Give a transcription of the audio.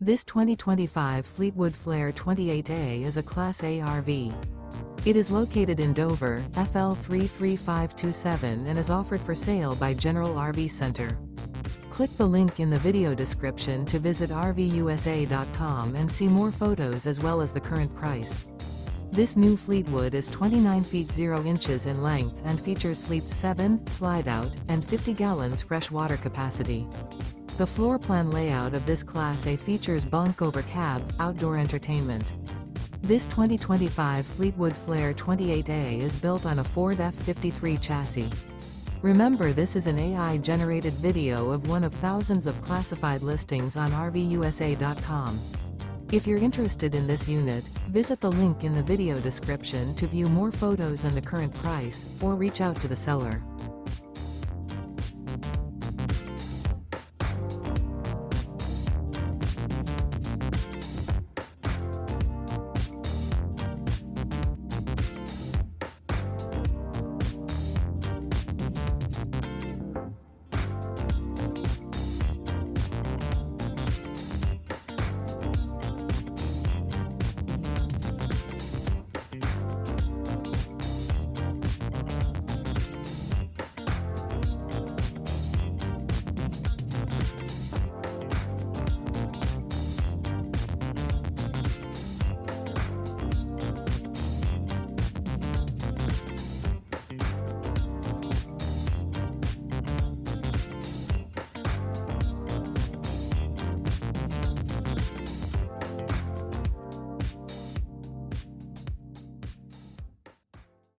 This 2025 Fleetwood Flair 28A is a Class A RV. It is located in Dover, FL 33527 and is offered for sale by General RV Center. Click the link in the video description to visit RVUSA.com and see more photos as well as the current price. This new Fleetwood is 29 feet 0 inches in length and features sleeps 7, slide-out, and 50 gallons fresh water capacity. The floor plan layout of this Class A features bunk over cab, outdoor entertainment. This 2025 Fleetwood Flair 28A is built on a Ford F-53 chassis. Remember, this is an AI-generated video of one of thousands of classified listings on RVUSA.com. If you're interested in this unit, visit the link in the video description to view more photos and the current price, or reach out to the seller.